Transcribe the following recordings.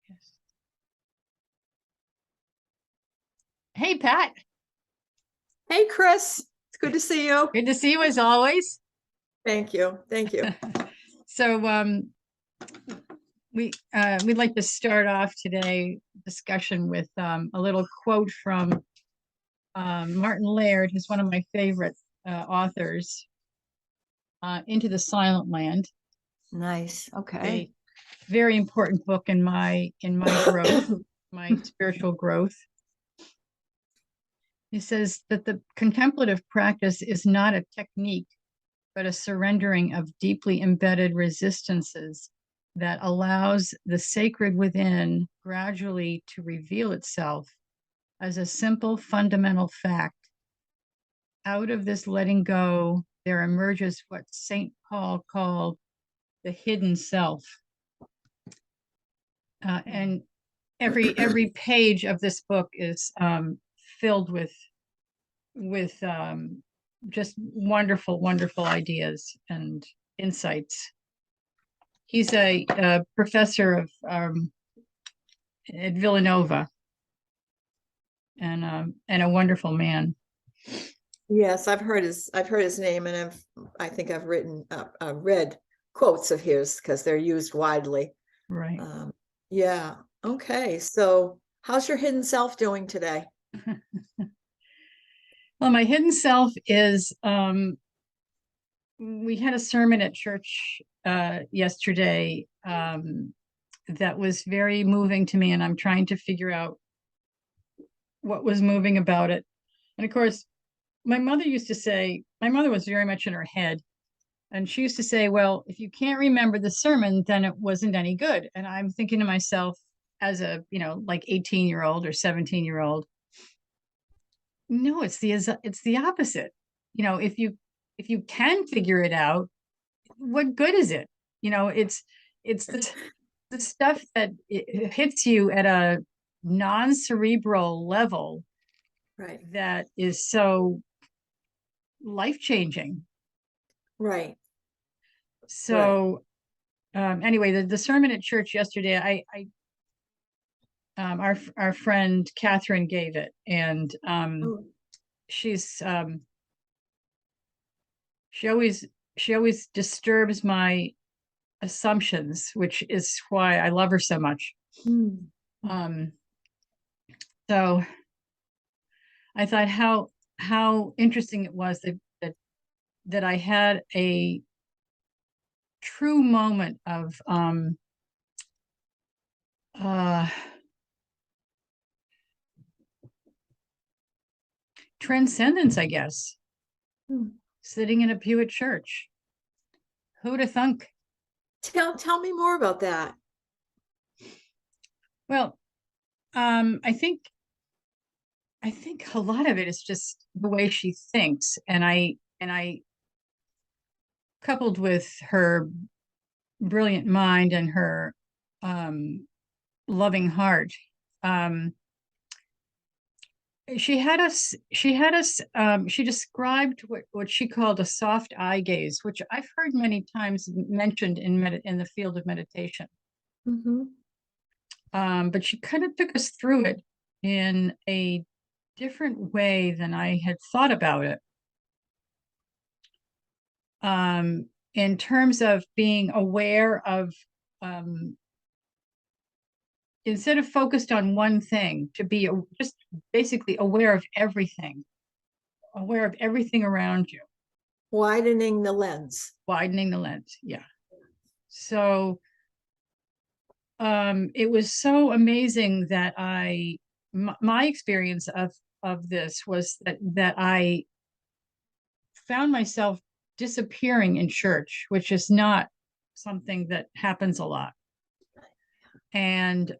Yes. Hey, Pat. Hey, Chris. It's good to see you. Good to see you as always. Thank you. Thank you. So we'd like to start off today discussion with a little quote from Martin Laird, who's one of my favorite authors, Into the Silent Land. Nice. A Okay. very important book in my growth, my spiritual growth. He says that the contemplative practice is not a technique, but a surrendering of deeply embedded resistances that allows the sacred within gradually to reveal itself as a simple fundamental fact. Out of this letting go, there emerges what St. Paul called the hidden self. And every page of this book is filled with just wonderful ideas and insights. He's a professor of at Villanova, and a wonderful man. Yes, I've heard his name, and I think I've read quotes of his because they're used widely. Right. Yeah. Okay. So, how's your hidden self doing today? Well, my hidden self is we had a sermon at church yesterday that was very moving to me, and I'm trying to figure out what was moving about it. And of course, my mother was very much in her head, and she used to say, well, if you can't remember the sermon, then it wasn't any good. And I'm thinking to myself, as a like 18-year-old or 17-year-old, no, it's the opposite. If you can figure it out, what good is it? It's the stuff that it hits you at a non-cerebral level, Right. that is so life-changing. Right. So anyway, the sermon at church yesterday, our friend Catherine gave it, and Oh, she's she always disturbs my assumptions, which is why I love her so much. hmm. Um, so I thought how interesting it was that I had a true moment of uh, transcendence, I guess, Hmm. sitting in a pew at church. Who'd have thunk? Tell me more about that. Well, I think a lot of it is just the way she thinks, and I coupled with her brilliant mind and her loving heart. Um, she described what she called a soft eye gaze, which I've heard many times mentioned in the field of meditation. Mm-hmm. But she kind of took us through it in a different way than I had thought about it. In terms of being aware of, instead of focused on one thing, to be just basically aware of everything around you. Widening the lens. Widening the lens, yeah. So it was so amazing that my experience of this was that I found myself disappearing in church, which is not something that happens a lot. And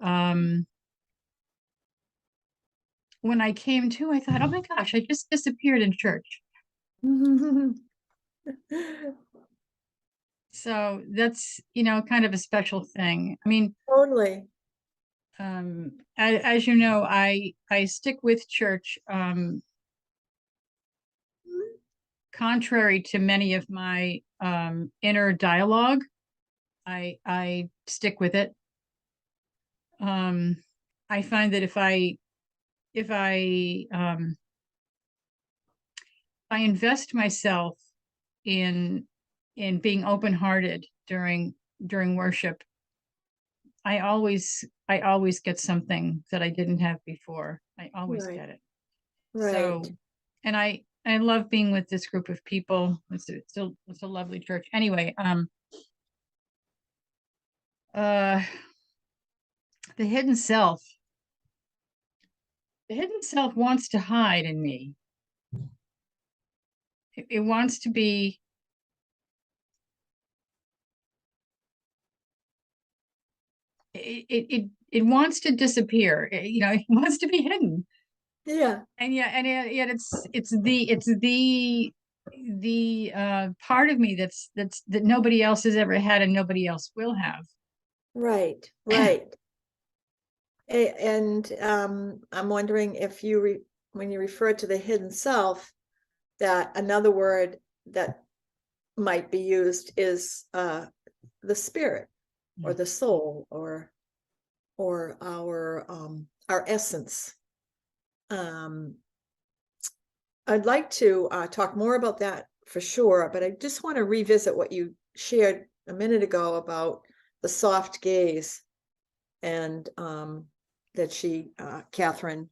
when I came to, I thought, oh my gosh, I just disappeared in church. So that's, kind of a special thing. I mean, Totally. as you know, I stick with church, contrary to many of my inner dialogue. I stick with it. I find that if I invest myself in being open-hearted during worship, I always get something that I didn't have before. I always Right, get it. right. So, and I love being with this group of people. It's a lovely church. Anyway, uh, the hidden self. The hidden self wants to hide in me. It wants to be. It wants to disappear. It wants to be hidden. Yeah, And yet it's the part of me that nobody else has ever had and nobody else will have. right, right. And I'm wondering if when you refer to the hidden self, that another word that might be used is the spirit or the soul or our essence. I'd like to talk more about that for sure, but I just want to revisit what you shared a minute ago about the soft gaze, and that Catherine,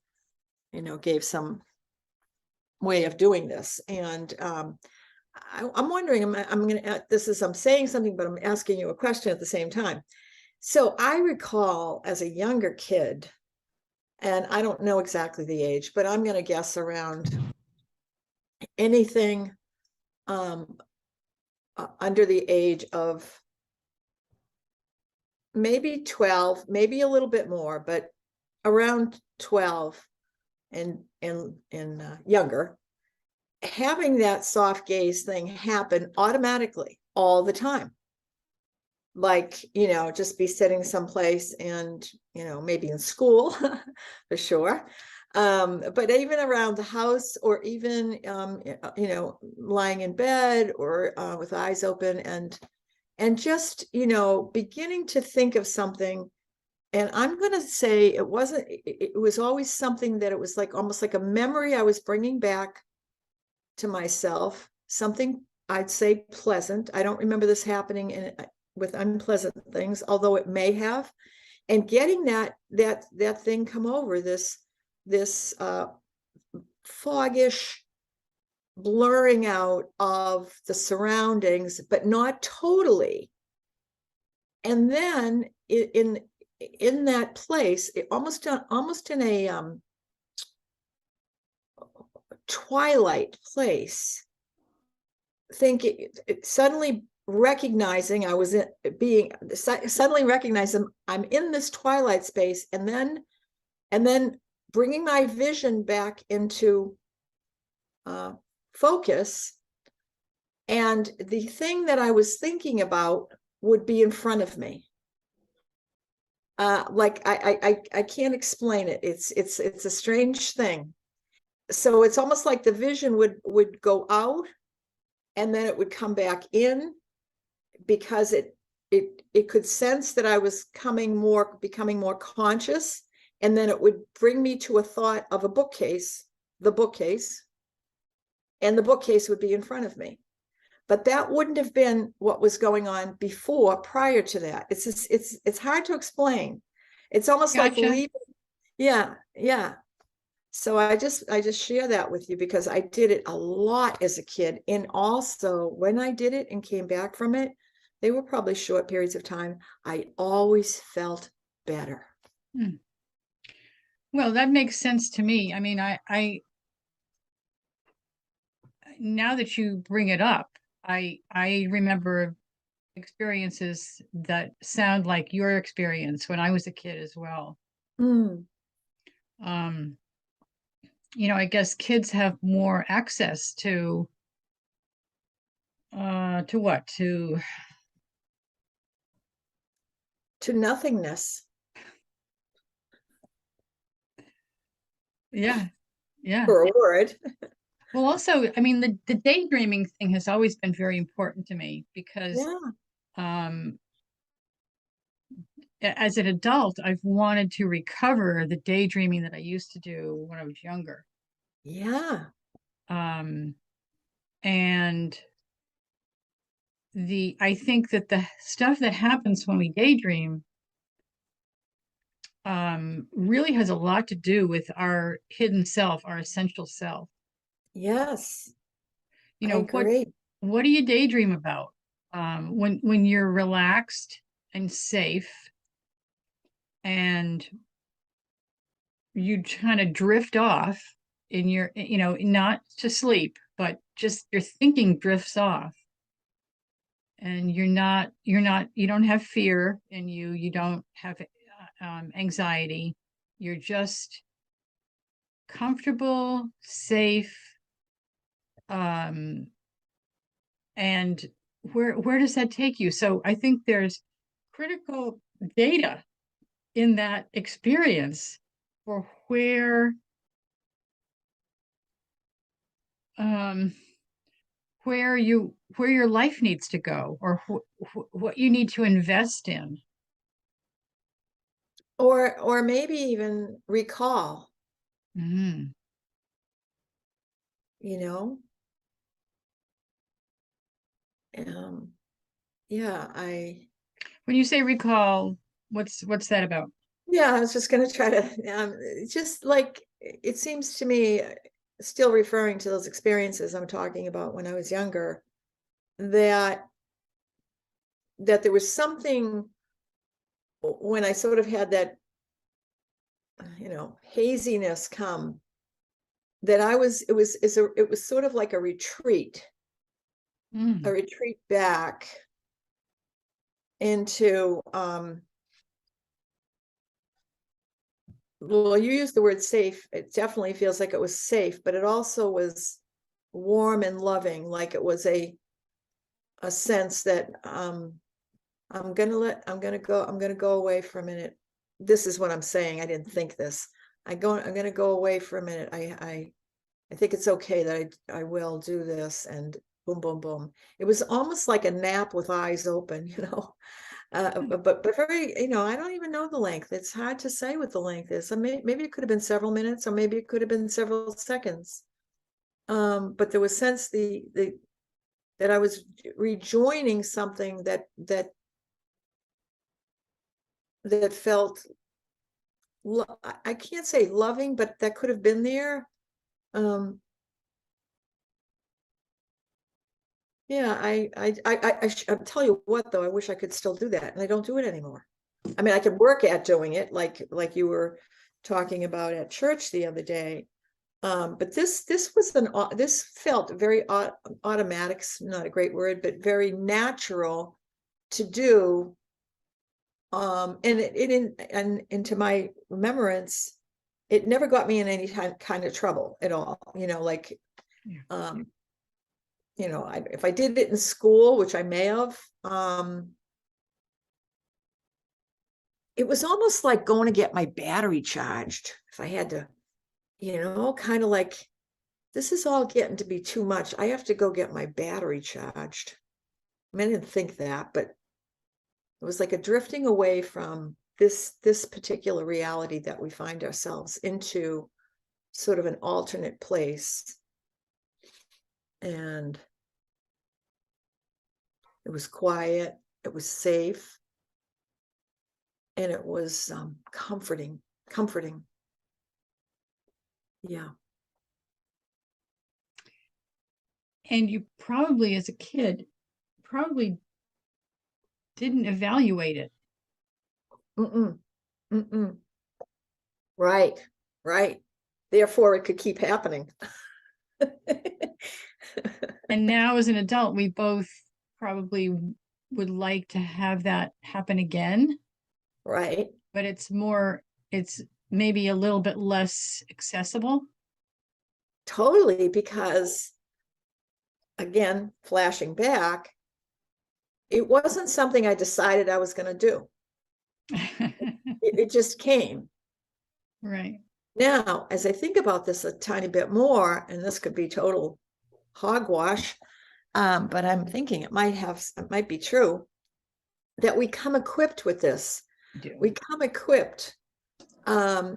gave some way of doing this. And I'm wondering, I'm going to, I'm saying something, but I'm asking you a question at the same time. So I recall as a younger kid, and I don't know exactly the age, but I'm going to guess around anything under the age of maybe 12, maybe a little bit more, but around 12 and younger, having that soft gaze thing happen automatically all the time. Like, just be sitting someplace and, maybe in school for sure. But even around the house, or even, lying in bed or with eyes open, and just, beginning to think of something. And I'm going to say it was always something that it was like almost like a memory I was bringing back to myself, something I'd say pleasant. I don't remember this happening with unpleasant things, although it may have. And getting that thing come over, this foggish blurring out of the surroundings, but not totally. And then in that place, almost in a twilight place, suddenly recognizing suddenly recognizing I'm in this twilight space, and then bringing my vision back into focus, and the thing that I was thinking about would be in front of me. Like I can't explain it. It's a strange thing. So it's almost like the vision would go out, and then it would come back in, because it could sense that I was becoming more conscious, and then it would bring me to a thought of the bookcase, and the bookcase would be in front of me. But that wouldn't have been what was going on prior to that. It's hard to explain. It's almost like Gotcha. leaving. Yeah. So I just share that with you because I did it a lot as a kid. And also when I did it and came back from it, they were probably short periods of time, I always felt better. Well, that makes sense to me. I mean, I now that you bring it up, I remember experiences that sound like your experience when I was a kid as well. Mm. Um, I guess kids have more access to what? To nothingness. Yeah. Yeah. For a word. Well, also, I mean, the daydreaming thing has always been very important to me because Yeah. um as an adult, I've wanted to recover the daydreaming that I used to do when I was younger. Yeah. And I think that the stuff that happens when we daydream really has a lot to do with our hidden self, our essential self. Yes. You I know, agree. what do you daydream about? When you're relaxed and safe and you kind of drift off in your, not to sleep, but just your thinking drifts off. And you don't have fear in you, you don't have anxiety. You're just comfortable, safe. Um, and where does that take you? So I think there's critical data in that experience for um, where your life needs to go, or what you need to invest in. Or maybe even recall, Mm. you know. Um, yeah, When you say recall, what's that about? yeah, I was just going to try to just like it seems to me, still referring to those experiences I'm talking about when I was younger, that there was something when I sort of had that, haziness come, that it was sort of like a retreat Mm. back into, well, you used the word safe. It definitely feels like it was safe, but it also was warm and loving, like it was a sense that, I'm gonna go away for a minute. This is what I'm saying. I didn't think this. I'm gonna go away for a minute. I think it's okay that I will do this, and boom, boom, boom. It was almost like a nap with eyes open, but very, I don't even know the length. It's hard to say what the length is. So maybe it could have been several minutes, or maybe it could have been several seconds. But there was sense that I was rejoining something that felt, I can't say loving, but that could have been there. Um, Yeah, I'll tell you what, though, I wish I could still do that, and I don't do it anymore. I mean, I could work at doing it, like you were talking about at church the other day. But this felt very automatic, not a great word, but very natural to do. And into my remembrance, it never got me in any kind of trouble at all. Yeah. Um, if I did it in school, which I may have, it was almost like going to get my battery charged. If I had to, kind of like, this is all getting to be too much. I have to go get my battery charged. I mean, I didn't think that, but it was like a drifting away from this particular reality that we find ourselves into, sort of an alternate place. And it was quiet, it was safe, and it was comforting. Yeah. And you probably, as a kid, probably didn't evaluate it. Mm-mm. Mm-mm. Right. Therefore, it could keep happening. And now, as an adult, we both probably would like to have that happen again, Right. but it's maybe a little bit less accessible. Totally, because again, flashing back, it wasn't something I decided I was going to do. It just came. Right. Now, as I think about this a tiny bit more, and this could be total hogwash, but I'm thinking it might be true, that we come equipped with this. do. We come equipped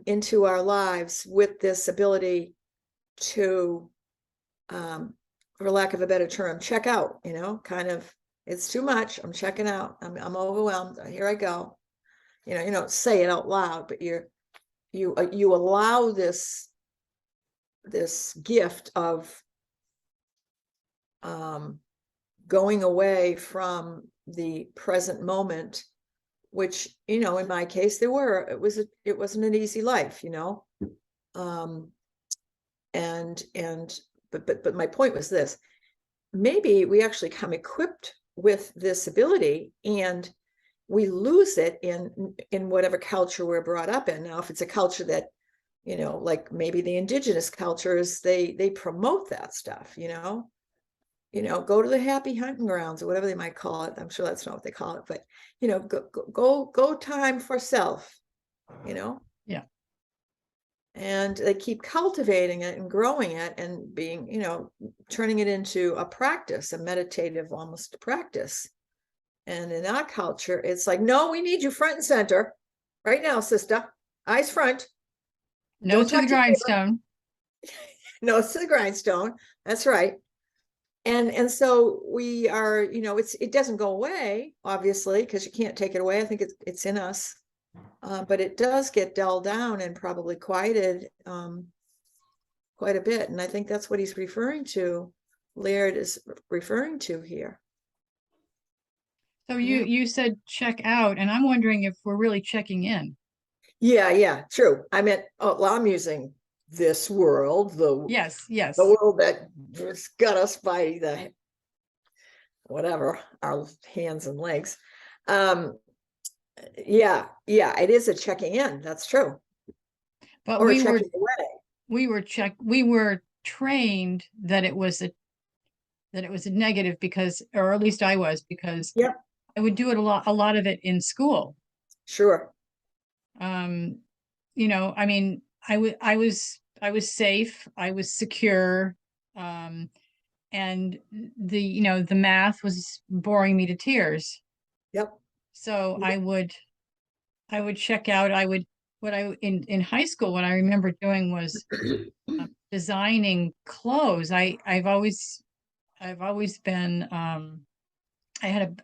into our lives with this ability to, for lack of a better term, check out, kind of, it's too much. I'm checking out. I'm overwhelmed. Here I go. You don't say it out loud, but you allow this gift of going away from the present moment, which, in my case, it wasn't an easy life, but my point was this: maybe we actually come equipped with this ability, and we lose it in whatever culture we're brought up in. Now, if it's a culture that, like maybe the indigenous cultures, they promote that stuff, go to the happy hunting grounds or whatever they might call it. I'm sure that's not what they call it, but go time for self, Yeah. and they keep cultivating it and growing it and being, turning it into a practice, a meditative almost practice. And in our culture, it's like, no, we need you front and center right now, sister. Eyes front. No to the grindstone. Nose to the grindstone. That's right. And so we are, it doesn't go away, obviously, because you can't take it away. I think it's in us, but it does get dulled down and probably quieted quite a bit. And I think that's what he's referring to. Laird is referring to here. So you said check out, and I'm wondering if we're really checking in. Yeah, true. I meant, I'm using this world, Yes. the world that just got us by the whatever, our hands and legs. Yeah, it is a checking in. That's true. But or we were checking away. we were trained that it was a negative, because, or at least I was, because Yep, I would do it a lot of it in school. sure. I mean, I was safe, I was secure, and the math was boring me to tears. Yep. So Yep. I would check out. In high school, what I remember doing was designing clothes. I've always been, I had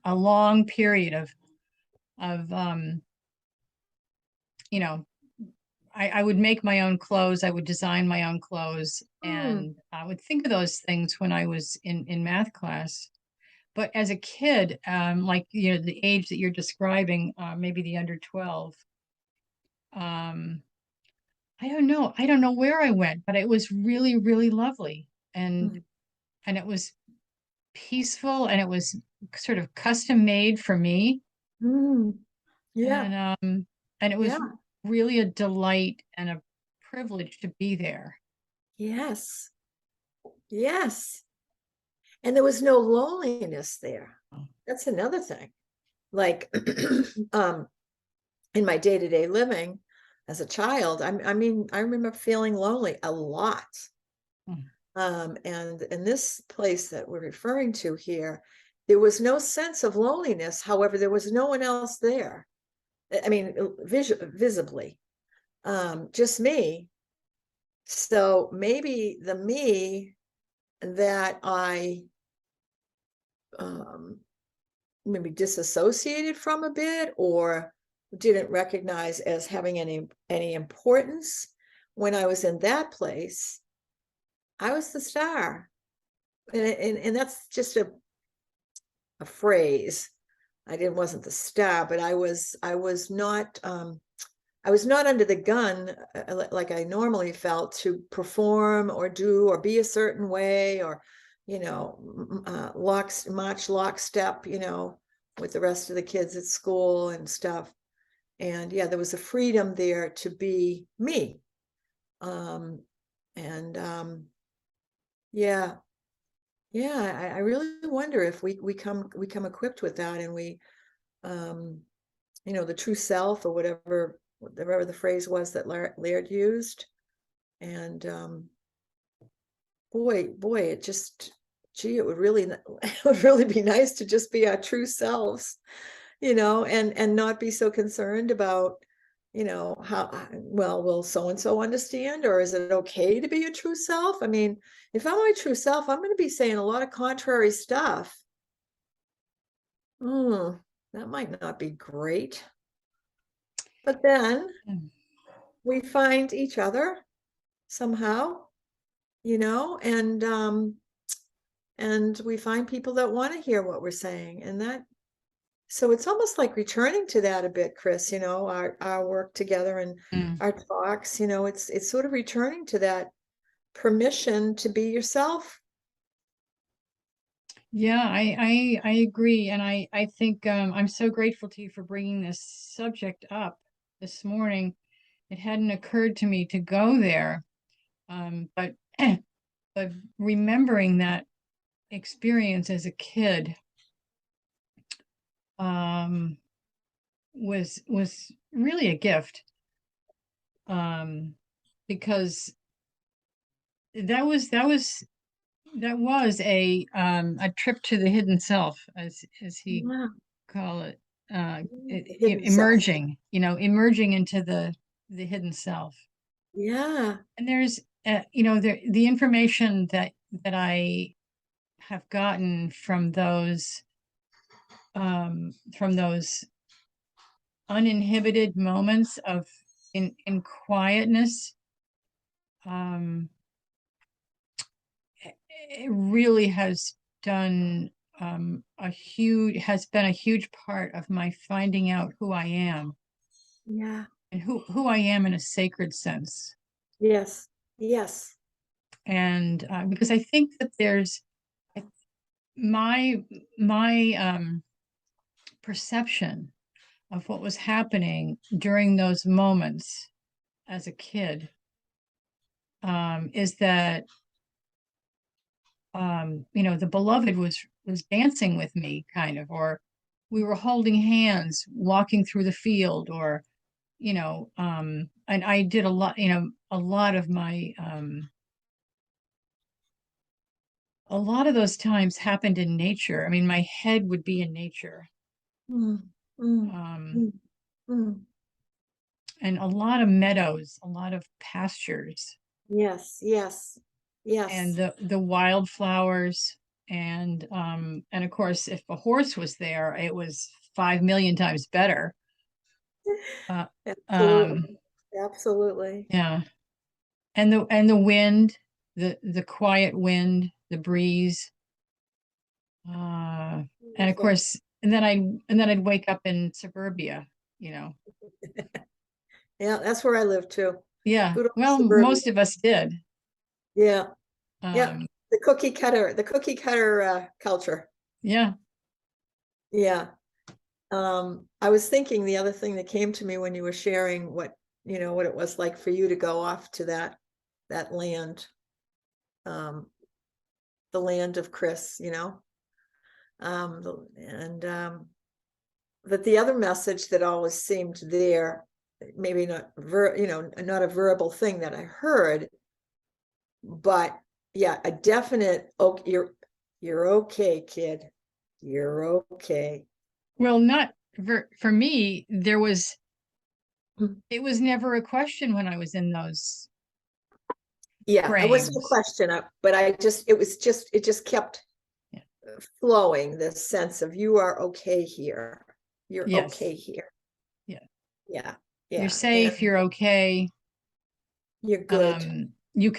a long period of I would make my own clothes. I would design my own clothes, and I would think of those things when I was in math class. But as a kid, like, the age that you're describing, maybe the under 12, um, I don't know. I don't know where I went, but it was really, really lovely. And it was peaceful, and it was sort of custom made for me. Yeah, And it was yeah, really a delight and a privilege to be there. yes. And there was no loneliness there. That's another thing. Like, in my day-to-day living as a child, I remember feeling lonely a lot. And in this place that we're referring to here, there was no sense of loneliness. However, there was no one else there. I mean, visibly, just me. So maybe the me that I maybe disassociated from a bit, or didn't recognize as having any importance when I was in that place, I was the star. And that's just a phrase. Wasn't the star, but I was not under the gun like I normally felt, to perform or do or be a certain way, or march lockstep, with the rest of the kids at school and stuff. And yeah, there was a freedom there to be me. I really wonder if we come equipped with that, and we, the true self, or whatever the phrase was that Laird used. And boy, it just, it would really be nice to just be our true selves, and not be so concerned about, how, well, will so-and-so understand, or is it okay to be your true self? I mean, if I'm my true self, I'm going to be saying a lot of contrary stuff. That might not be great. But then Mm. we find each other somehow, and we find people that want to hear what we're saying. So it's almost like returning to that a bit, Chris, our work together and Mm. our talks, it's sort of returning to that permission to be yourself. Yeah, I agree. And I think I'm so grateful to you for bringing this subject up this morning. It hadn't occurred to me to go there. But but remembering that experience as a kid um, was really a gift, because that was a trip to the hidden self, as he Yeah. call it, The hidden self. emerging, emerging into the hidden self. Yeah. And there's the information that I have gotten from those uninhibited moments of in quietness, um it really has been a huge part of my finding out who I am, Yeah. and who I am in a sacred sense. Yes. Yes. And because I think that there's my perception of what was happening during those moments as a kid, is that the beloved was dancing with me, kind of, or we were holding hands walking through the field, or and I did a lot of those times happened in nature. I mean, my head would be in nature, Mm, mm, um mm, mm. and a lot of meadows, a lot of pastures, Yes. Yes. and Yes. the wildflowers, and of course, if a horse was there, it was 5 million times better. uh, um Absolutely. Absolutely. yeah, and the wind, the quiet wind, the breeze, and of Beautiful. course, and then I'd wake up in suburbia, you know. Yeah, that's where I live too. Yeah, Good old well, suburbia. most of us did. Yeah. Yeah. um The cookie cutter culture. yeah. Yeah. I was thinking the other thing that came to me when you were sharing what it was like for you to go off to that land, um, the land of Chris, and that the other message that always seemed there, maybe not a verbal thing that I heard, but yeah, a definite, oh, you're okay, kid. You're okay. Well, not for me, Mm. it was never a question when I was in those Yeah, it wasn't a frames. question, but it just kept Yeah. flowing, this sense of you are okay here. You're Yes. okay here. Yeah. Yeah. You're Yeah. safe, And you're okay. you're good. You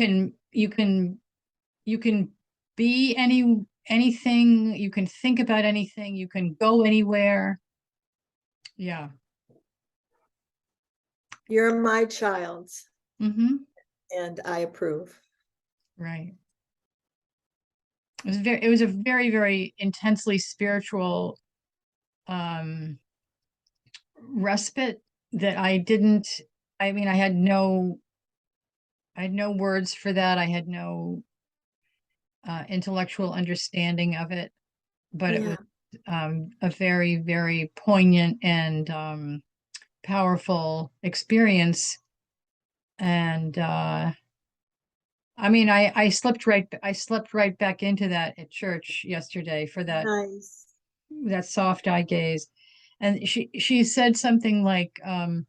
can be anything, you can think about anything, you can go anywhere. Yeah. You're my child, Mm-hmm. and I approve. Right. It was a very, very intensely spiritual um respite that I mean, I had no words for that. I had no intellectual understanding of it, but it was Yeah. a very, very poignant and powerful experience. And I mean, I slept right back into that at church yesterday for that Nice. soft eye gaze. And she said something like, and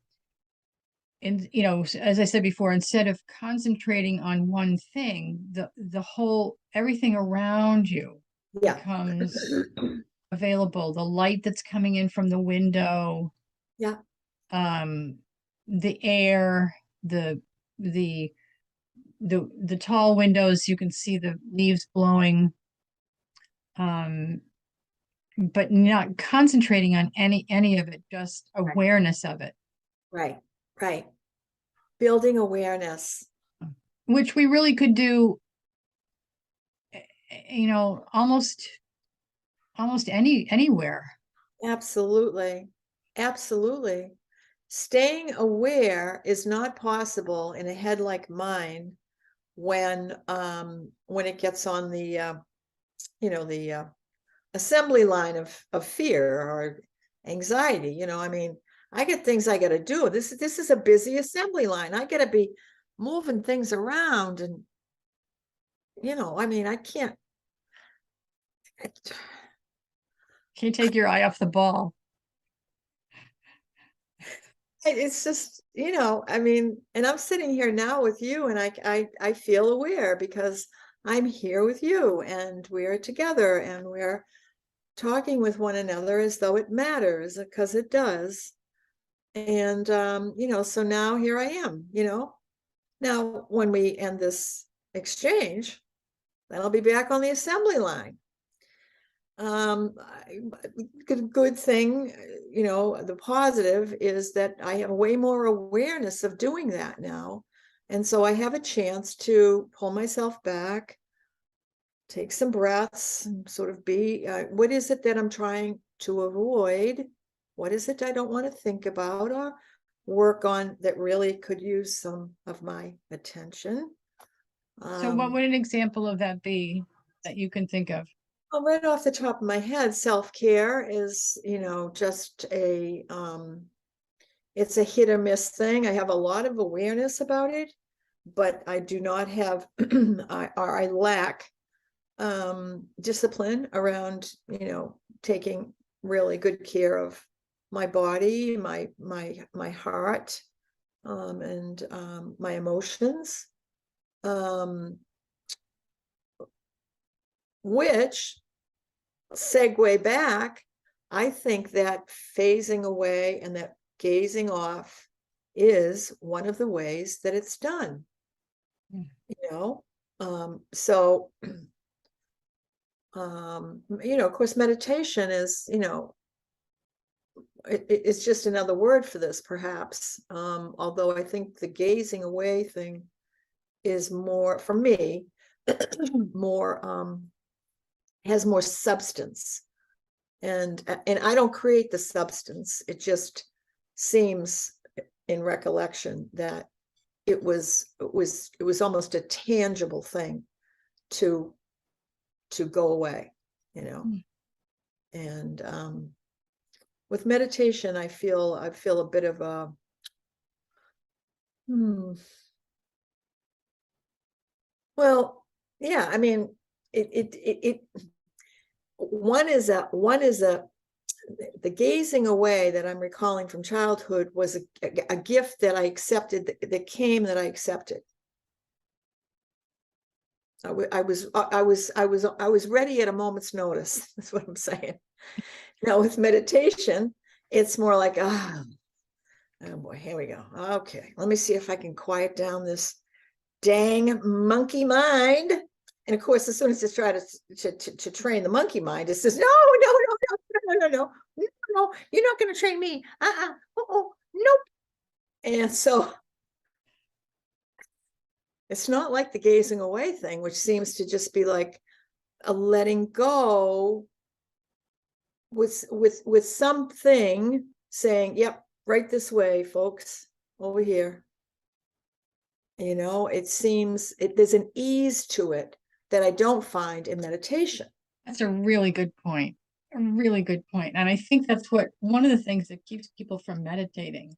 as I said before, instead of concentrating on one thing, the whole everything around you Yeah. becomes available. The light that's coming in from the window, Yeah. the air, the the the tall windows, you can see the leaves blowing, but not concentrating on any of it, just awareness of it, Right. Right. Building awareness. which we really could do, almost anywhere. Absolutely. Absolutely. Staying aware is not possible in a head like mine when it gets on the assembly line of fear or anxiety. I mean, I get things I got to do. This is a busy assembly line. I got to be moving things around, and I mean, I can't. Can't take your eye off the ball. It's just, I mean, and I'm sitting here now with you, and I feel aware because I'm here with you, and we're together, and we're talking with one another as though it matters, because it does. And so now here I am. Now when we end this exchange, then I'll be back on the assembly line. Good thing, the positive is that I have way more awareness of doing that now. And so I have a chance to pull myself back, take some breaths, and sort of be, what is it that I'm trying to avoid? What is it I don't want to think about or work on that really could use some of my attention? So what would an example of that be that you can think of? Well, right off the top of my head, self-care is, just it's a hit or miss thing. I have a lot of awareness about it, but I do not have, I lack discipline around, taking really good care of my body, my heart, and my emotions. Which segue back, I think that phasing away and that gazing off is one of the ways that it's done. So of course, meditation is, it's just another word for this, perhaps. Although I think the gazing away thing is more, for me, more has more substance. And I don't create the substance. It just seems in recollection that it was almost a tangible thing to go away, and with meditation, I feel a bit of a well, yeah, I mean, it one is the gazing away that I'm recalling from childhood was a gift that I accepted, that came, that I accepted. I was ready at a moment's notice. That's what I'm saying. Now with meditation, it's more like, oh boy, here we go. Okay, let me see if I can quiet down this dang monkey mind. And of course, as soon as it's try to train the monkey mind, it says, no, you're not going to train me. Nope. And so it's not like the gazing away thing, which seems to just be like a letting go with something saying, yep, right this way, folks, over here. It seems there's an ease to it that I don't find in meditation. That's a really good point. A really good point. And I think that's one of the things that keeps people from meditating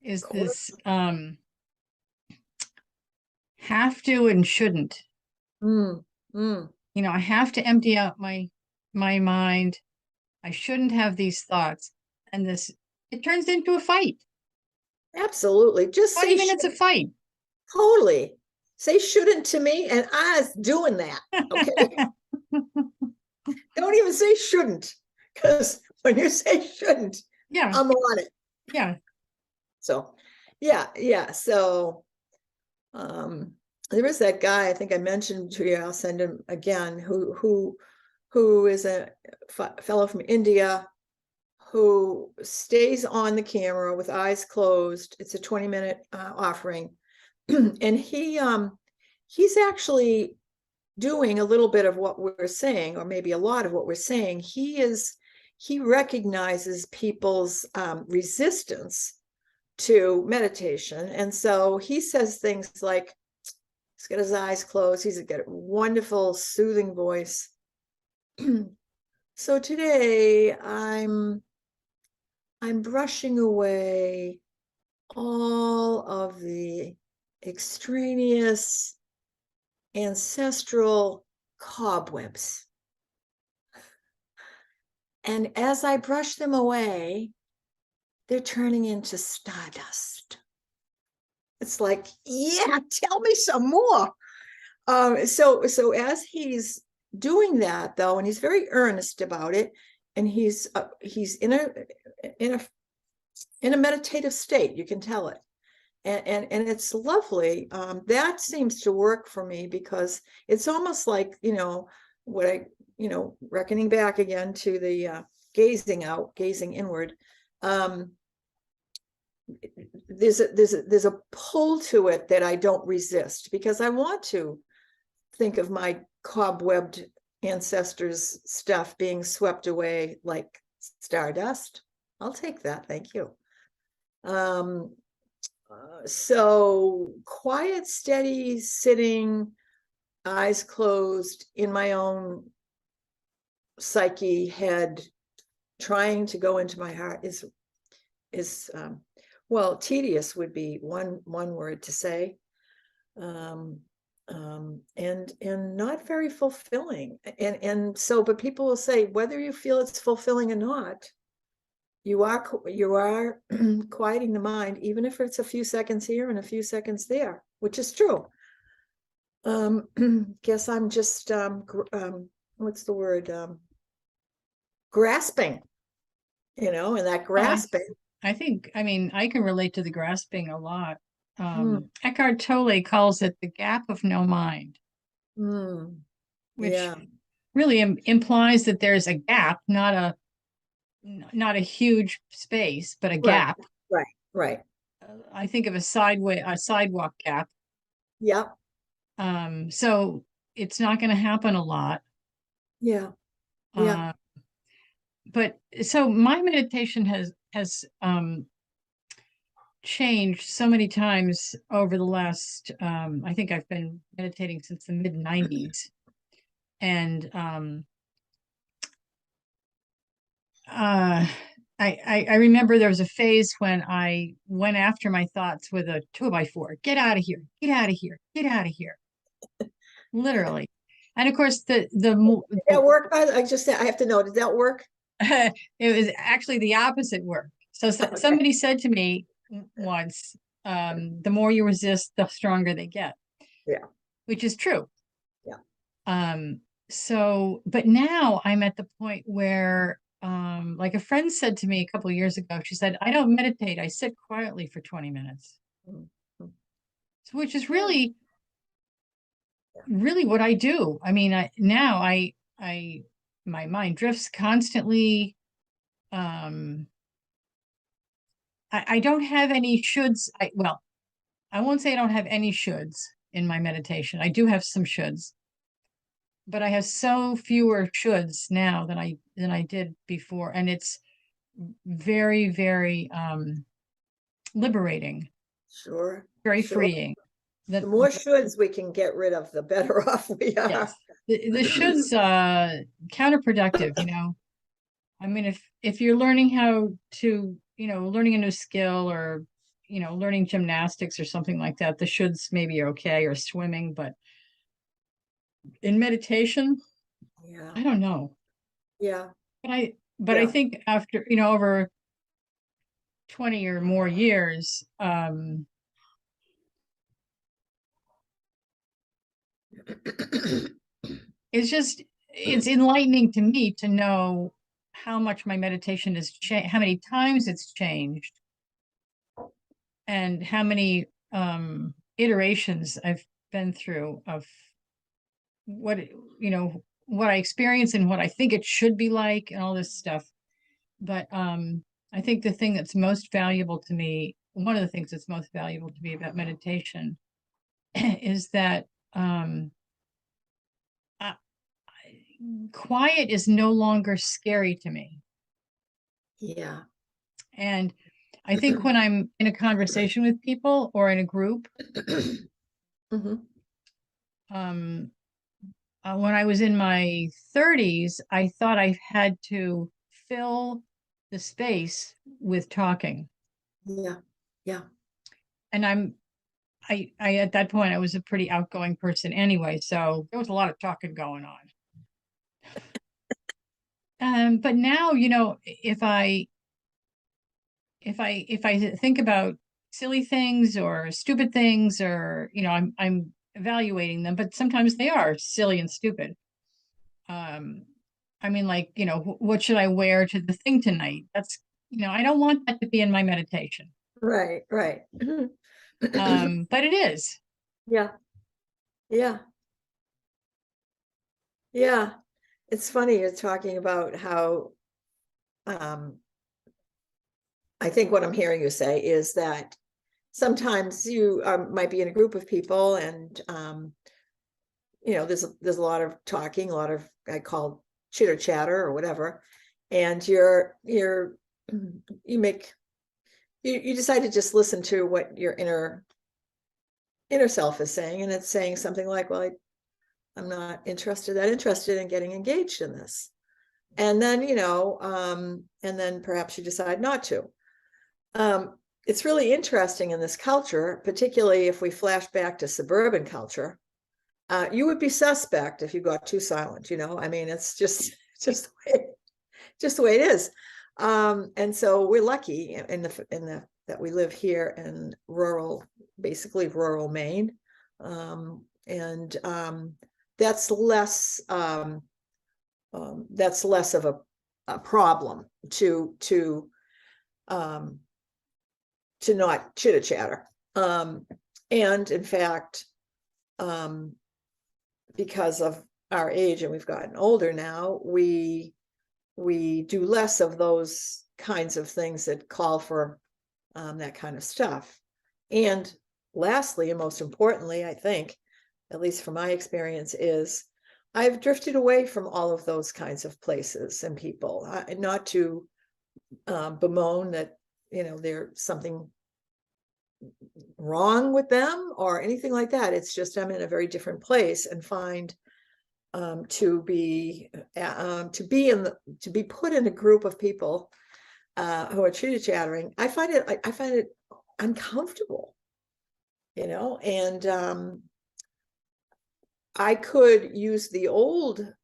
is this have to and shouldn't. I have to empty out my mind. I shouldn't have these thoughts. And it turns into a fight. Absolutely. Just 20 say minutes of fight. totally. Say shouldn't to me, and I was doing that. Okay. Don't even say shouldn't, because when you say shouldn't, Yeah. I'm on it. Yeah. So yeah. So there is that guy, I think I mentioned to you, I'll send him again, who is a fellow from India who stays on the camera with eyes closed. It's a 20-minute offering. And he's actually doing a little bit of what we're saying, or maybe a lot of what we're saying. He recognizes people's resistance to meditation. And so he says things like, he's got his eyes closed, he's got a wonderful, soothing voice. So today I'm brushing away all of the extraneous ancestral cobwebs. And as I brush them away, they're turning into stardust. It's like, yeah, tell me some more. So as he's doing that, though, and he's very earnest about it, and he's in a meditative state, you can tell it. And it's lovely. That seems to work for me, because it's almost like, reckoning back again to the gazing out, gazing inward. There's a pull to it that I don't resist, because I want to think of my cobwebbed ancestors' stuff being swept away like stardust. I'll take that, thank you. So quiet, steady sitting, eyes closed, in my own psyche, head, trying to go into my heart is well, tedious would be one word to say, and not very fulfilling. And so, but people will say, whether you feel it's fulfilling or not, you are quieting the mind, even if it's a few seconds here and a few seconds there, which is true. Guess I'm just what's the word? Grasping, and that grasping. I think, I can relate to the grasping a lot. Eckhart Tolle calls it the gap of no mind, which really implies that there's a gap, not a huge space, but a gap. Right. I think of a sidewalk gap. Yeah. So it's not going to happen a lot. Yeah. But so my meditation has changed so many times over the last, I think I've been meditating since the mid-90s. And I remember there was a phase when I went after my thoughts with a 2x4. Get out of here, get out of here, get out of here. Literally. And of course, did that work? I have to know, did that work? It was actually the opposite work. So Okay. Somebody said to me once, the more you resist, the stronger they get. Yeah. Which is true. Yeah. So, but now I'm at the point where, like a friend said to me a couple of years ago, she said, I don't meditate, I sit quietly for 20 minutes. So, which is really what I do. My mind drifts constantly. I don't have any shoulds. I won't say I don't have any shoulds in my meditation. I do have some shoulds, but I have so fewer shoulds now than I did before, and it's very, very liberating. Sure. Very freeing. The more shoulds we can get rid of, the better off we are. Yes. The shoulds counterproductive, if you're learning how to, learning a new skill, or learning gymnastics or something like that, the shoulds maybe are okay, or swimming, but in meditation, I don't know. Yeah. But But I Yeah. think after, over 20 or more years, it's enlightening to me to know how much my meditation has changed, how many times it's changed, and how many iterations I've been through of what what I experience and what I think it should be like and all this stuff. But I think the thing that's most valuable to me, one of the things that's most valuable to me about meditation is that I, quiet is no longer scary to me. Yeah. And I think when I'm in a conversation with people or in a group, Hmm. um, when I was in my 30s, I thought I had to fill the space with talking. Yeah. Yeah. And I at that point I was a pretty outgoing person anyway, so there was a lot of talking going on. But now, if I think about silly things or stupid things, or I'm evaluating them, but sometimes they are silly and stupid. Um, I mean, like, what should I wear to the thing tonight? That's, I don't want that to be in my meditation. Right. Right. But it is. Yeah. Yeah. Yeah. It's funny you're talking about how I think what I'm hearing you say is that sometimes you might be in a group of people and there's a lot of talking, a lot of I call chitter chatter or whatever, and you decide to just listen to what your inner self is saying, and it's saying something like, well, I'm not interested in getting engaged in this. And then, and then perhaps you decide not to. It's really interesting in this culture, particularly if we flash back to suburban culture. You would be suspect if you got too silent. I mean, it's just the way it is. And so we're lucky that we live here in basically rural Maine, and that's less of a problem to not chitter chatter. And in fact, because of our age and we've gotten older now, we do less of those kinds of things that call for that kind of stuff. And lastly, and most importantly, I think, at least from my experience, is I've drifted away from all of those kinds of places and people. Not to bemoan that there's something wrong with them or anything like that. It's just I'm in a very different place and find to be put in a group of people who are chitter chattering. I find it uncomfortable, and I could use the old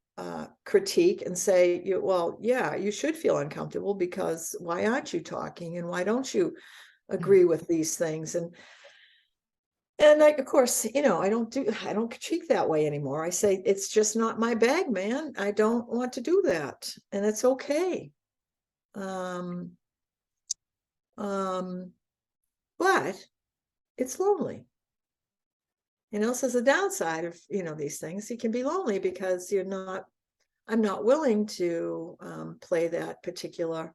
critique and say, well, yeah, you should feel uncomfortable because why aren't you talking and why don't you agree with these things? And like, of course, I don't critique that way anymore. I say, it's just not my bag, man. I don't want to do that. And it's okay. But it's lonely. So as a downside of, these things, it can be lonely because I'm not willing to play that particular,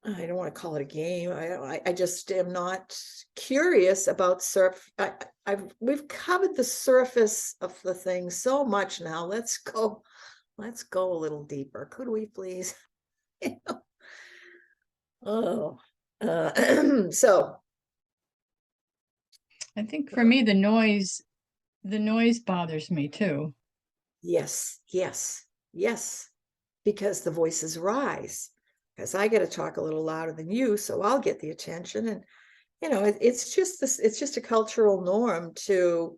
I don't want to call it a game. I just am not curious about we've covered the surface of the thing so much now. Let's go a little deeper. Could we please? Oh, so I think for me, the noise bothers me too. yes, because the voices rise. Because I got to talk a little louder than you, so I'll get the attention. And it's just a cultural norm to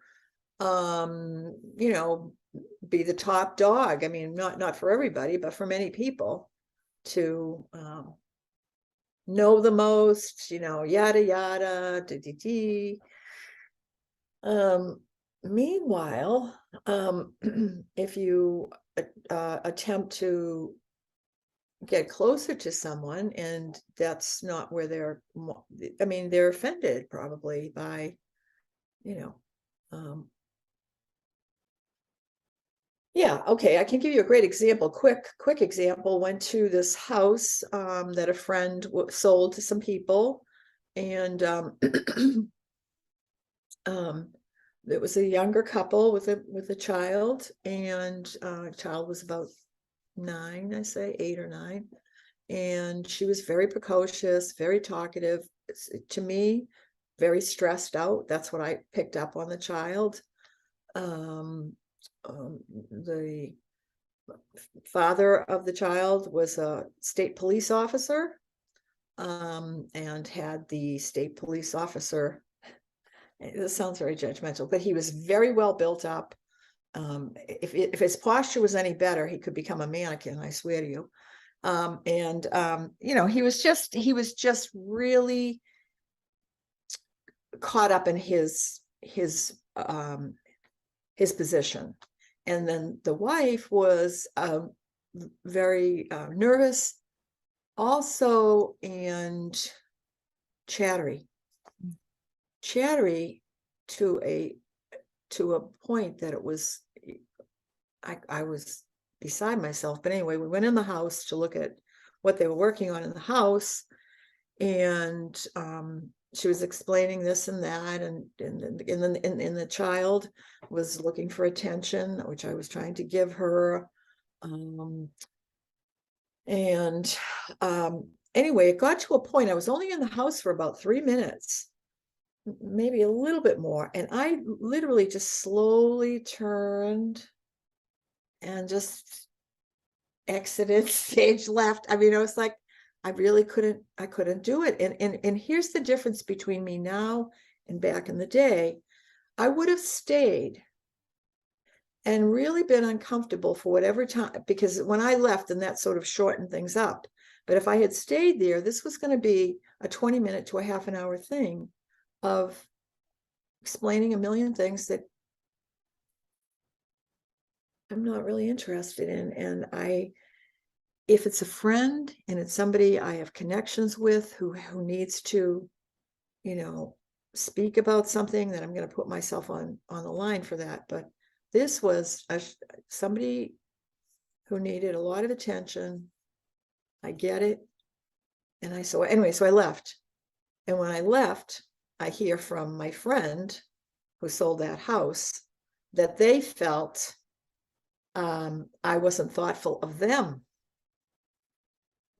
be the top dog. I mean, not for everybody, but for many people, to know the most, yada yada, meanwhile, if you attempt to get closer to someone and that's not where they're offended probably by, yeah, okay, I can give you a great example. Quick example. Went to this house that a friend sold to some people, and it was a younger couple with a child, and child was about 9, I say 8 or 9, and she was very precocious, very talkative. To me, very stressed out. That's what I picked up on the child. The father of the child was a state police officer, and had the state police officer, this sounds very judgmental, but he was very well built up. If his posture was any better, he could become a mannequin, I swear to you. He was just really caught up in his position. And then the wife was very nervous also, and chattery to a point that it was, I was beside myself. But anyway, we went in the house to look at what they were working on in the house, and she was explaining this and that, and the child was looking for attention, which I was trying to give her. Anyway, it got to a point, I was only in the house for about 3 minutes, maybe a little bit more, and I literally just slowly turned and just exited, stage left. I mean, I was like, I really couldn't do it. And here's the difference between me now and back in the day. I would have stayed and really been uncomfortable for whatever time, because when I left, then that sort of shortened things up. But if I had stayed there, this was going to be a 20-minute to a half an hour thing of explaining a million things that I'm not really interested in. And if it's a friend and it's somebody I have connections with who needs to, speak about something, then I'm going to put myself on the line for that. But this was somebody who needed a lot of attention. I get it. And so I left. And when I left, I hear from my friend who sold that house that they felt I wasn't thoughtful of them.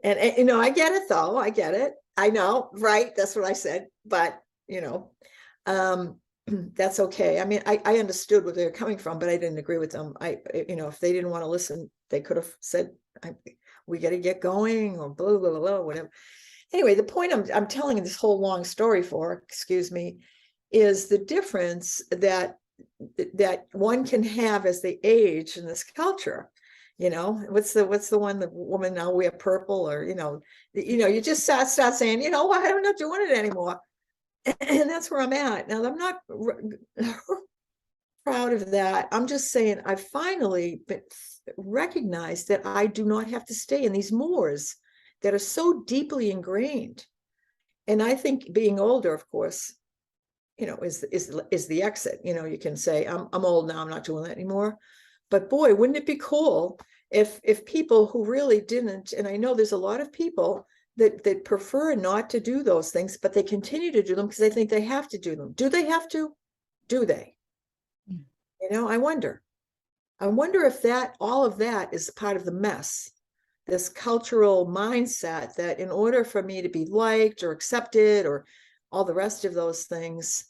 And I get it though. I get it. I know, right? That's what I said. But that's okay. I mean, I understood where they were coming from, but I didn't agree with them. If they didn't want to listen, they could have said, we got to get going, or blah, blah, blah, blah, whatever. Anyway, the point I'm telling this whole long story for, excuse me, is the difference that one can have as they age in this culture. What's the one, the woman now wear purple, or you just start saying, what, I'm not doing it anymore. And that's where I'm at now. I'm not proud of that. I'm just saying I finally recognized that I do not have to stay in these moors that are so deeply ingrained. And I think being older, of course, is the exit. You can say, I'm old now, I'm not doing that anymore. But boy, wouldn't it be cool if people who really didn't, and I know there's a lot of people that prefer not to do those things, but they continue to do them because they think they have to do them. Do they have to? Do they? I wonder if all of that is part of the mess, this cultural mindset that in order for me to be liked or accepted or all the rest of those things,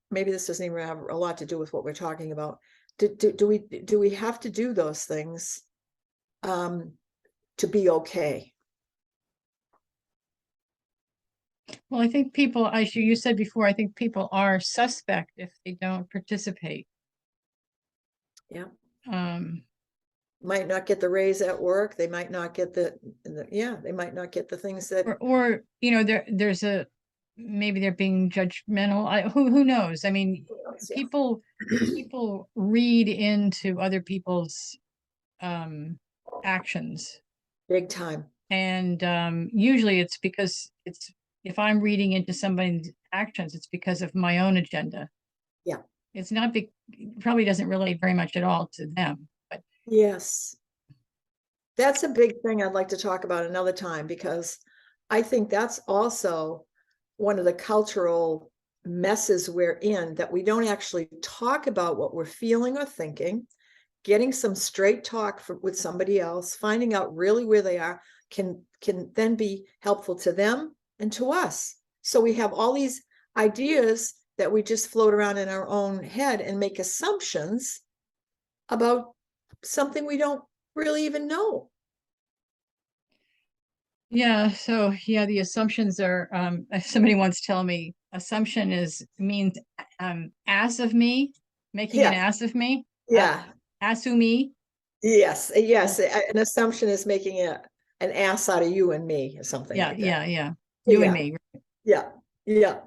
maybe this doesn't even have a lot to do with what we're talking about. Do we have to do those things to be okay? Well, I think people, you said before, I think people are suspect if they don't participate. Yeah. Um, Might not get the raise at work. They might not get they might not get the things that, or you know, there's a maybe they're being judgmental. Who knows? I mean, yeah, people read into other people's actions, big time. and usually it's because it's if I'm reading into somebody's actions, it's because of my own agenda. Yeah. It's not big, probably doesn't relate very much at all to them, but Yes. That's a big thing I'd like to talk about another time, because I think that's also one of the cultural messes we're in, that we don't actually talk about what we're feeling or thinking. Getting some straight talk with somebody else, finding out really where they are, can then be helpful to them and to us. So we have all these ideas that we just float around in our own head and make assumptions about something we don't really even know. yeah. So yeah, the assumptions are. Somebody once tell me assumption means ass of me, making an Yeah, ass of me, yeah, assu me. yes, yes. An assumption is making an ass out of you and me, or something Yeah, like that. yeah. You and Yeah, me. yeah, yeah,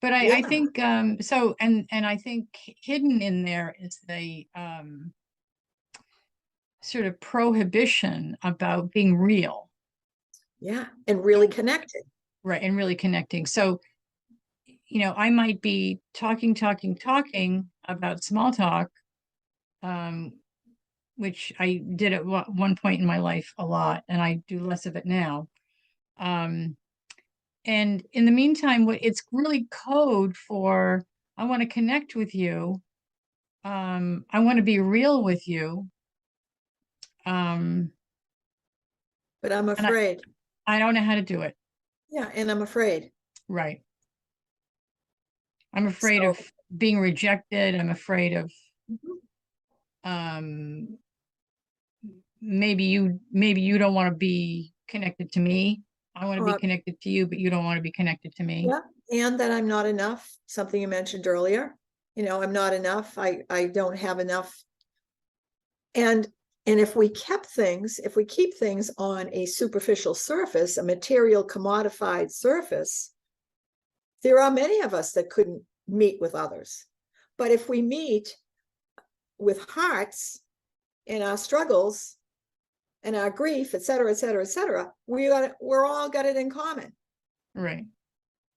But yeah. I think so, and I think hidden in there is the sort of prohibition about being real, Yeah, and really connected. right, and really connecting. So, you know, I might be talking about small talk, um, which I did at one point in my life a lot, and I do less of it now. Um, and in the meantime, what it's really code for I want to connect with you. I want to be real with you. Um, But I'm and afraid. I don't know how to do it. Yeah, and I'm afraid. Right. I'm afraid So of being rejected. I'm afraid of mhm. um maybe you don't want to be connected to me. I want to be uh, connected to you, but you don't want to be connected to me. yeah, and that I'm not enough, something you mentioned earlier. I'm not enough. I don't have enough. And if we keep things on a superficial surface, a material commodified surface, there are many of us that couldn't meet with others. But if we meet with hearts in our struggles and our grief, et cetera, et cetera, et cetera, we're all got it in common, Right.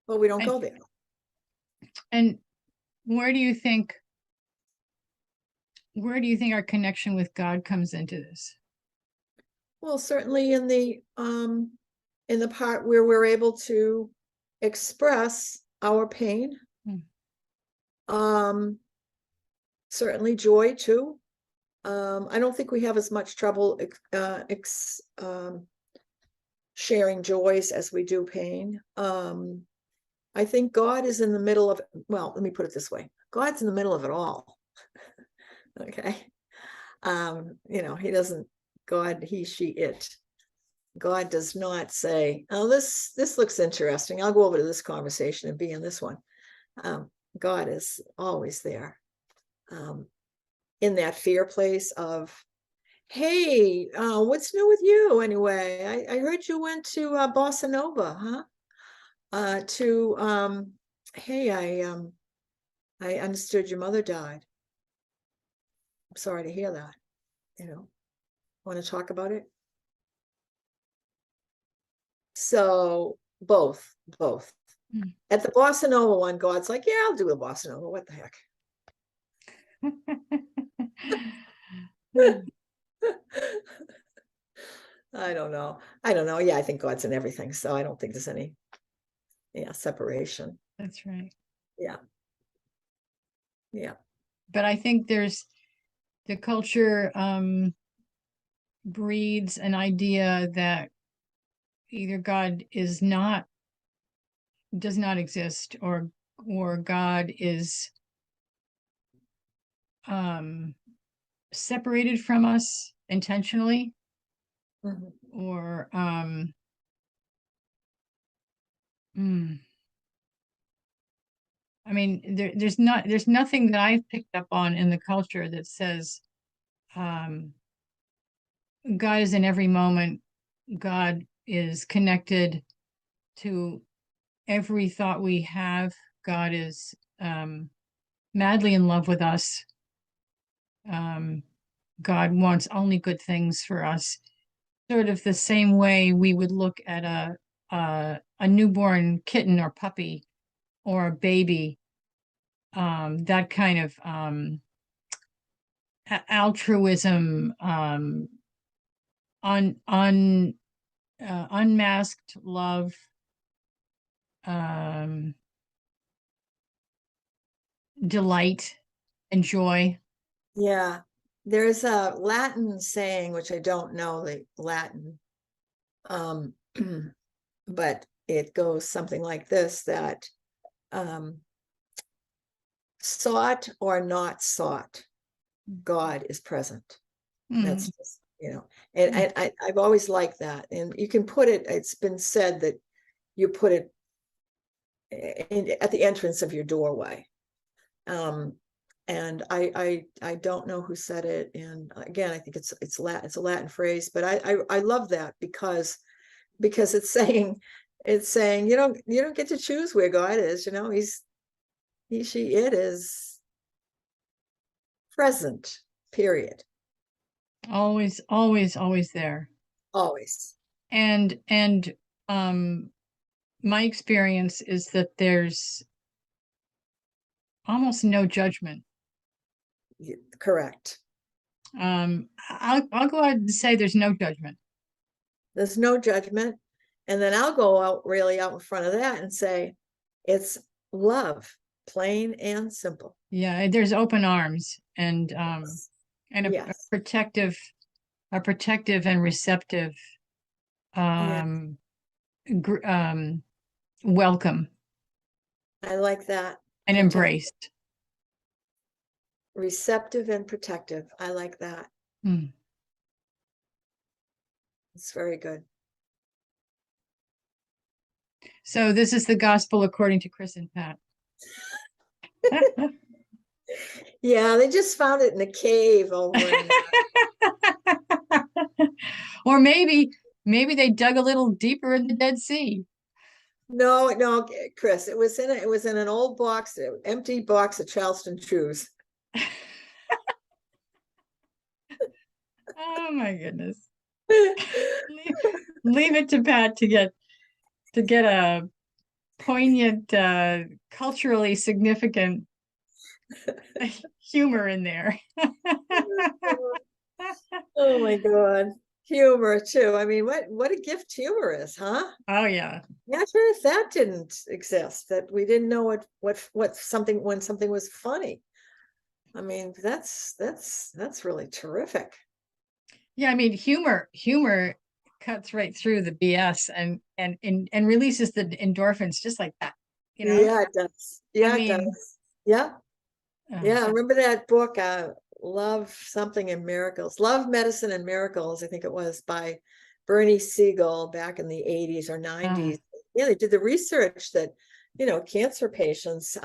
but we don't And go there. and where do you think our connection with God comes into this? Well, certainly in the part where we're able to express our pain, Hmm. um, certainly joy too. I don't think we have as much trouble sharing joys as we do pain. I think God is in the middle of, well, let me put it this way. God's in the middle of it all. Okay. He doesn't, God, he, she, it. God does not say, oh, this looks interesting. I'll go over to this conversation and be in this one. God is always there. In that fear place of, hey, what's new with you anyway? I heard you went to Bossa Nova, huh? Hey, I understood your mother died. I'm sorry to hear that. Want to talk about it? So both. Hmm. At the Bossa Nova one, God's like, yeah, I'll do the Bossa Nova. What the heck? I don't know. I don't know. Yeah, I think God's in everything. So I don't think there's any separation. That's right. Yeah. Yeah. But I think there's the culture breeds an idea that either God does not exist, or God is um separated from us intentionally, Mhm. or mm, I mean there's nothing that I've picked up on in the culture that says um, God is in every moment. God is connected to every thought we have. God is madly in love with us. God wants only good things for us. Sort of the same way we would look at a newborn kitten or puppy or a baby. That kind of altruism, unmasked love, um, delight and joy. Yeah. There's a Latin saying, which I don't know the Latin, um, but it goes something like this, that sought or not sought, God is present. That's Mm. just, and Mm. I've always liked that. And you can put it, it's been said that you put it at the entrance of your doorway. And I don't know who said it. And again, I think it's a Latin phrase, but I love that because it's saying you don't get to choose where God is. It is present, period. Always, always, always there. Always. And my experience is that there's almost no judgment. Correct. I'll go ahead and say there's no judgment. There's no judgment. And then I'll go out in front of that and say, it's love, plain and simple. Yeah, there's open arms and Yes. a protective and receptive Yeah, welcome I like that. and embraced. Receptive and protective. I like that. Mm. It's very good. So this is the gospel according to Chris and Pat. Yeah, they just found it in a cave over in Or maybe they dug a little deeper in the Dead Sea. no, Chris, it was in an old box, empty box of Charleston chews. Oh my goodness. Leave it to Pat to get a poignant, culturally significant humor in there. Oh my God. Humor too. I mean, what a gift humor is, huh? Oh yeah. Yeah, sure, if that didn't exist, that we didn't know what something when something was funny. I mean, that's really terrific. Yeah, I mean humor cuts right through the BS and releases the endorphins just like that, you know? Yeah, it does. I Yeah, it mean, does. Yeah. Yeah, I so- remember that book, Love Something in Miracles, Love, Medicine and Miracles, I think it was by Bernie Siegel back in the 80s or 90s. Yeah, they did the research that, cancer patients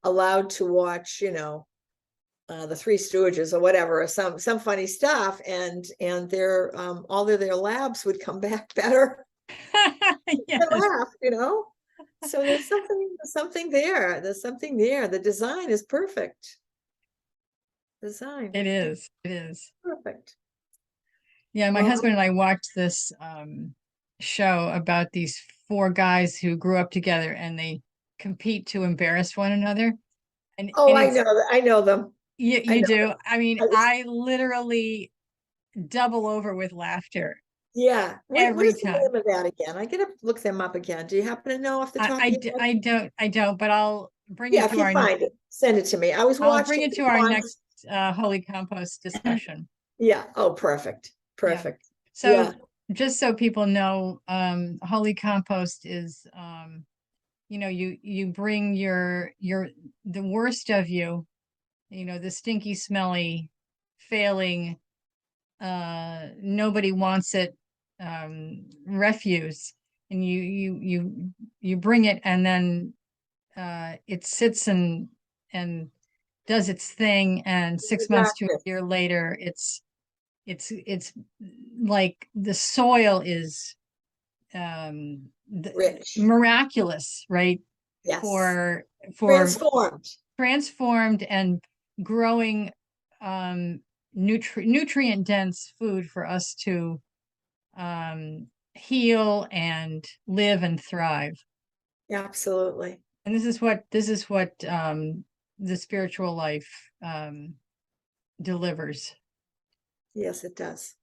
allowed to watch, the Three Stooges or whatever, or some funny stuff, and their all their labs would come back better. yes, They laugh. So there's something there. There's something there. The design is perfect. Design. it is. It is. Perfect. Yeah, my Well, husband and I watched this show about these four guys who grew up together and they compete to embarrass one another. And oh, it's I know them. I you know. do. I mean, I was, I literally double over with laughter yeah. What every is the time. name of that again? I gotta look them up again. Do you happen to know off the top of your head? I don't, but I'll bring Yeah, it if to you find it, send it to me. I was I'll bring watching it it to our on. next Holy Compost discussion. Yeah. Oh, perfect. Yeah. Perfect. Yeah. So just so people know, Holy Compost is you bring your the worst of you, the stinky, smelly, failing, nobody wants it, refuse, and you bring it, and then it sits and does its thing, and 6 months to a Exactly. year later, it's like the soil is Rich. miraculous, right? Yes. For Transformed. transformed and growing nutrient dense food for us to heal and live and thrive. Absolutely. And this is what the spiritual life delivers. Yes, it does.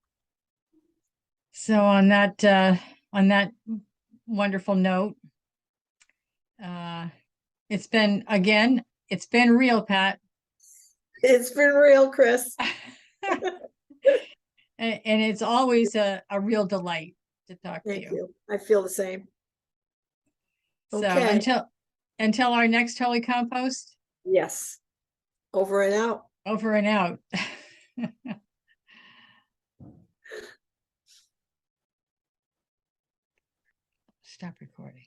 So on that wonderful note, uh it's been real, Pat. It's been real, Chris. And it's always a real delight to talk to Thank you. you. I feel the same. So Okay. until our next Holy Compost, Yes. Over and out. over and out. Stop recording.